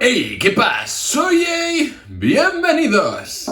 ¡Hey! ¿Qué pasa? Soy Ey. ¡Bienvenidos!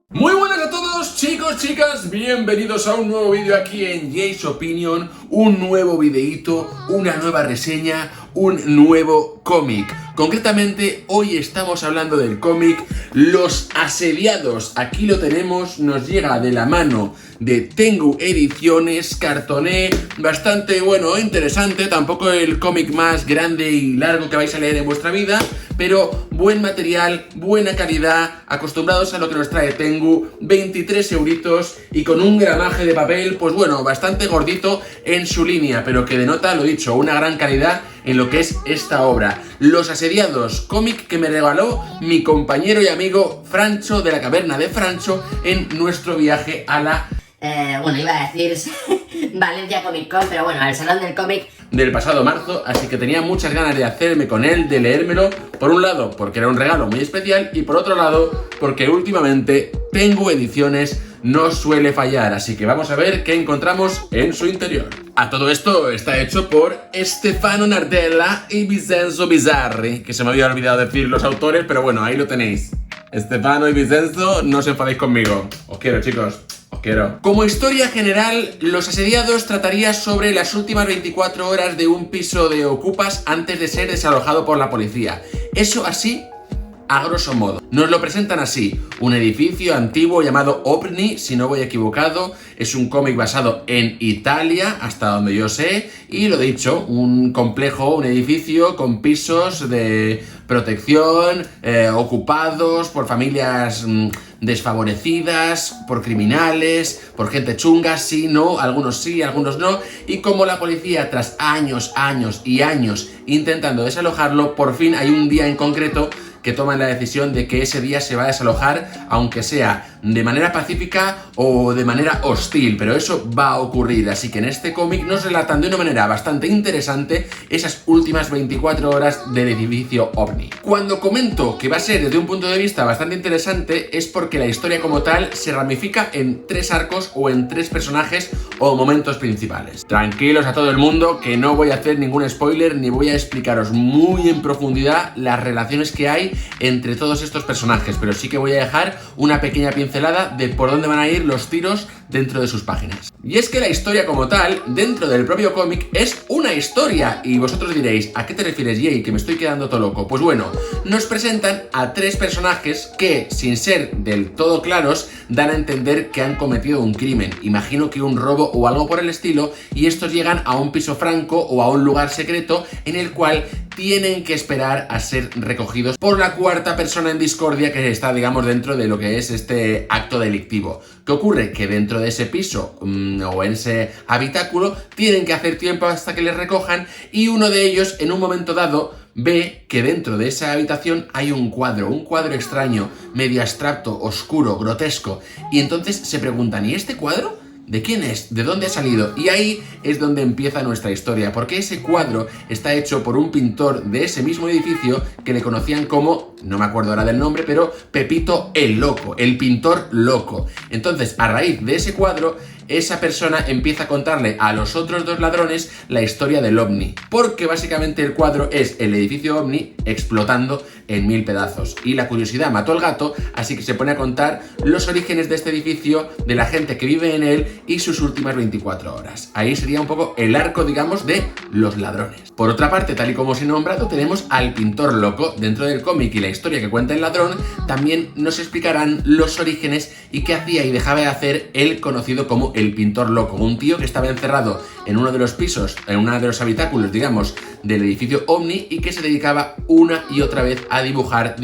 Muy buenas a todos, chicos, chicas, bienvenidos a un nuevo vídeo aquí en Jay's Opinion, un nuevo videíto, una nueva reseña, un nuevo cómic. Concretamente, hoy estamos hablando del cómic Los Asediados. Aquí lo tenemos, nos llega de la mano de Tengu Ediciones, cartoné bastante bueno, interesante, tampoco el cómic más grande y largo que vais a leer en vuestra vida, pero buen material, buena calidad, acostumbrados a lo que nos trae Tengu, 23 euritos y con un gramaje de papel, pues bueno, bastante gordito en su línea, pero que denota, lo dicho, una gran calidad en lo que es esta obra. Los Asediados, cómic que me regaló mi compañero y amigo Francho de la Caverna de Francho en nuestro viaje a la... iba a decir Valencia Comic Con, pero bueno, al Salón del Cómic del pasado marzo, así que tenía muchas ganas de hacerme con él, de leérmelo, por un lado porque era un regalo muy especial y por otro lado porque últimamente Tengu Ediciones no suele fallar, así que vamos a ver qué encontramos en su interior. A todo esto está hecho por Stefano Nardella y Vincenzo Bizzarri, que se me había olvidado decir los autores, pero bueno, ahí lo tenéis. Stefano y Vincenzo, no os enfadéis conmigo. Os quiero, chicos. Os quiero. Como historia general, Los Asediados trataría sobre las últimas 24 horas de un piso de ocupas antes de ser desalojado por la policía. Eso así, a grosso modo. Nos lo presentan así: un edificio antiguo llamado OVNI, si no voy equivocado. Es un cómic basado en Italia, hasta donde yo sé. Y lo dicho, un complejo, un edificio con pisos de protección, ocupados por familias desfavorecidas, por criminales, por gente chunga, sí, no, algunos no. Y como la policía, tras años y años intentando desalojarlo, por fin hay un día en concreto que toman la decisión de que ese día se va a desalojar, aunque sea de manera pacífica o de manera hostil, pero eso va a ocurrir. Así que en este cómic nos relatan de una manera bastante interesante esas últimas 24 horas del edificio OVNI. Cuando comento que va a ser desde un punto de vista bastante interesante, es porque la historia como tal se ramifica en 3 arcos o en 3 personajes o momentos principales. Tranquilos a todo el mundo, que no voy a hacer ningún spoiler ni voy a explicaros muy en profundidad las relaciones que hay entre todos estos personajes, pero sí que voy a dejar una pequeña pincelada de por dónde van a ir los tiros dentro de sus páginas. Y es que la historia como tal, dentro del propio cómic, es una historia. Y vosotros diréis, ¿a qué te refieres, Jay? Que me estoy quedando todo loco. Pues bueno, nos presentan a 3 personajes que, sin ser del todo claros, dan a entender que han cometido un crimen. Imagino que un robo o algo por el estilo, y estos llegan a un piso franco o a un lugar secreto en el cual tienen que esperar a ser recogidos por la 4ª persona en discordia que está, digamos, dentro de lo que es este acto delictivo. ¿Qué ocurre? Que dentro de ese piso o en ese habitáculo tienen que hacer tiempo hasta que les recojan, y uno de ellos en un momento dado ve que dentro de esa habitación hay un cuadro extraño, medio abstracto, oscuro, grotesco, y entonces se preguntan, ¿y este cuadro? ¿De quién es? ¿De dónde ha salido? Y ahí es donde empieza nuestra historia, porque ese cuadro está hecho por un pintor de ese mismo edificio que le conocían como, no me acuerdo ahora del nombre, pero Pepito el Loco, el pintor loco. Entonces, a raíz de ese cuadro, esa persona empieza a contarle a los otros 2 ladrones la historia del OVNI, porque básicamente el cuadro es el edificio OVNI explotando en 1000 pedazos. Y la curiosidad mató al gato, así que se pone a contar los orígenes de este edificio, de la gente que vive en él y sus últimas 24 horas. Ahí sería un poco el arco, digamos, de los ladrones. Por otra parte, tal y como os he nombrado, tenemos al pintor loco. Dentro del cómic y la historia que cuenta el ladrón, también nos explicarán los orígenes y qué hacía y dejaba de hacer el conocido como el pintor loco, un tío que estaba encerrado en uno de los pisos, en uno de los habitáculos, digamos, del edificio OVNI, y que se dedicaba una y otra vez a dibujar,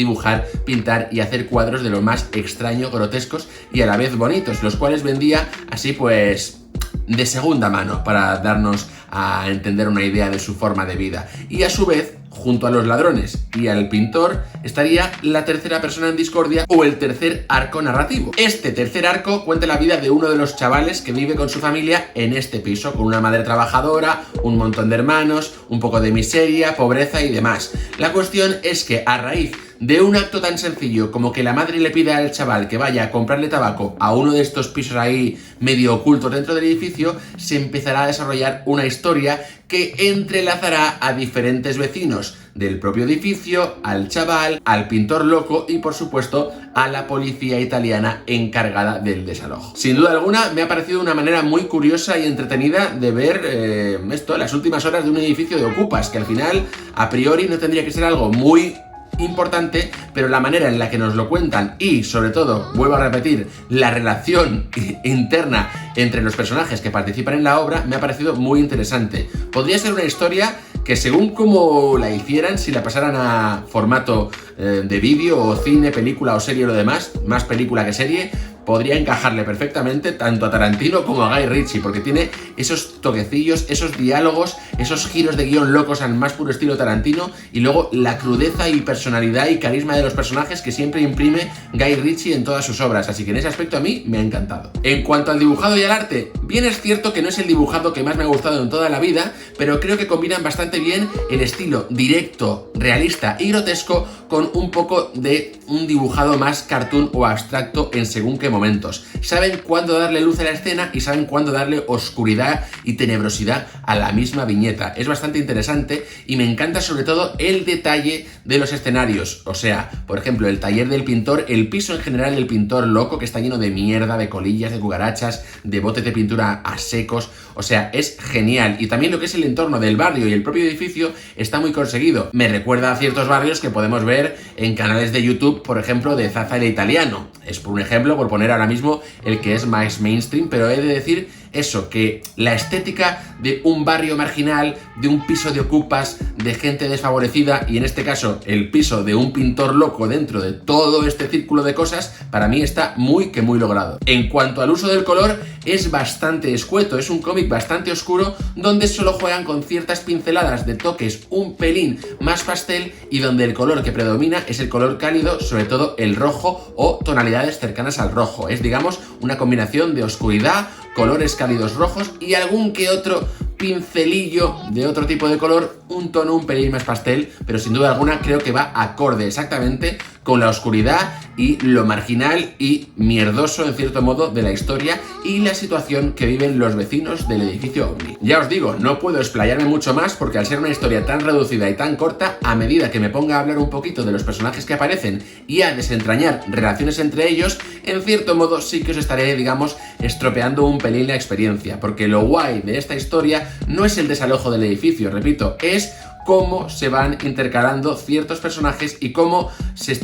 pintar y hacer cuadros de lo más extraño, grotescos y a la vez bonitos, los cuales vendía así pues de segunda mano para darnos a entender una idea de su forma de vida. Y a su vez junto a los ladrones y al pintor, estaría la tercera persona en discordia o el tercer arco narrativo. Este tercer arco cuenta la vida de uno de los chavales que vive con su familia en este piso, con una madre trabajadora, un montón de hermanos, un poco de miseria, pobreza y demás. La cuestión es que a raíz de un acto tan sencillo como que la madre le pide al chaval que vaya a comprarle tabaco a uno de estos pisos ahí medio ocultos dentro del edificio, se empezará a desarrollar una historia que entrelazará a diferentes vecinos del propio edificio, al chaval, al pintor loco y por supuesto a la policía italiana encargada del desalojo. Sin duda alguna me ha parecido una manera muy curiosa y entretenida de ver las últimas horas de un edificio de ocupas, que al final a priori no tendría que ser algo muy importante, pero la manera en la que nos lo cuentan y sobre todo, vuelvo a repetir, la relación interna entre los personajes que participan en la obra me ha parecido muy interesante. Podría ser una historia que según como la hicieran, si la pasaran a formato de vídeo o cine, película o serie o lo demás, más película que serie, podría encajarle perfectamente tanto a Tarantino como a Guy Ritchie, porque tiene esos toquecillos, esos diálogos, esos giros de guión locos al más puro estilo Tarantino y luego la crudeza y personalidad y carisma de los personajes que siempre imprime Guy Ritchie en todas sus obras, así que en ese aspecto a mí me ha encantado. En cuanto al dibujado y al arte, bien es cierto que no es el dibujado que más me ha gustado en toda la vida, pero creo que combinan bastante bien el estilo directo, realista y grotesco con un poco de un dibujado más cartoon o abstracto en según qué momentos. Saben cuándo darle luz a la escena y saben cuándo darle oscuridad y tenebrosidad a la misma viñeta. Es bastante interesante y me encanta sobre todo el detalle de los escenarios. O sea, por ejemplo, el taller del pintor, el piso en general del pintor loco que está lleno de mierda, de colillas, de cucarachas, de botes de pintura a secos. O sea, es genial. Y también lo que es el entorno del barrio y el propio edificio está muy conseguido. Me recuerda a ciertos barrios que podemos ver en canales de YouTube, por ejemplo, de Zaza el Italiano. Es por un ejemplo, por poner ahora mismo el que es más mainstream, pero he de decir eso, que la estética de un barrio marginal, de un piso de ocupas, de gente desfavorecida y en este caso el piso de un pintor loco dentro de todo este círculo de cosas, para mí está muy logrado. En cuanto al uso del color, es bastante escueto, es un cómic bastante oscuro donde solo juegan con ciertas pinceladas de toques un pelín más pastel y donde el color que predomina es el color cálido, sobre todo el rojo o tonalidades cercanas al rojo. Es, digamos, una combinación de oscuridad, colores cálidos rojos y algún que otro pincelillo de otro tipo de color, un tono un pelín más pastel, pero sin duda alguna creo que va acorde exactamente con la oscuridad y lo marginal y mierdoso en cierto modo de la historia y la situación que viven los vecinos del edificio OVNI. Ya os digo, no puedo explayarme mucho más porque al ser una historia tan reducida y tan corta, a medida que me ponga a hablar un poquito de los personajes que aparecen y a desentrañar relaciones entre ellos, en cierto modo sí que os estaré, digamos, estropeando un pelín la experiencia, porque lo guay de esta historia no es el desalojo del edificio, repito, es cómo se van intercalando ciertos personajes y cómo se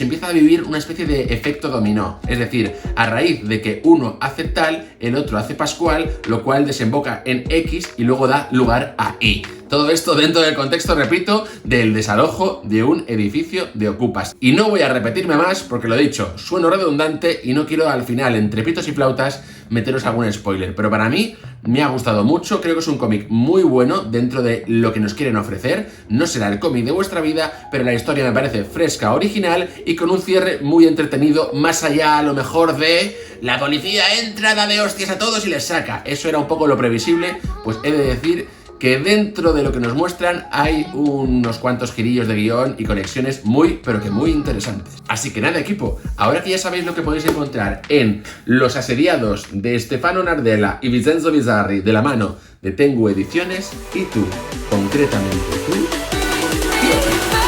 empieza a vivir una especie de efecto dominó. Es decir, a raíz de que uno hace tal, el otro hace pascual, lo cual desemboca en X y luego da lugar a Y. Todo esto dentro del contexto, repito, del desalojo de un edificio de ocupas. Y no voy a repetirme más porque lo he dicho, sueno redundante y no quiero al final, entre pitos y flautas, meteros algún spoiler. Pero para mí me ha gustado mucho, creo que es un cómic muy bueno dentro de lo que nos quieren ofrecer. No será el cómic de vuestra vida, pero la historia me parece fresca, original y con un cierre muy entretenido, más allá a lo mejor de la policía entra, da de hostias a todos y les saca. Eso era un poco lo previsible, pues he de decir que dentro de lo que nos muestran hay unos cuantos girillos de guión y conexiones muy, pero que muy interesantes. Así que nada, equipo, ahora que ya sabéis lo que podéis encontrar en Los asediados de Stefano Nardella y Vincenzo Bizzarri de la mano de Tengu Ediciones, y tú, concretamente tú, ¿qué opinas?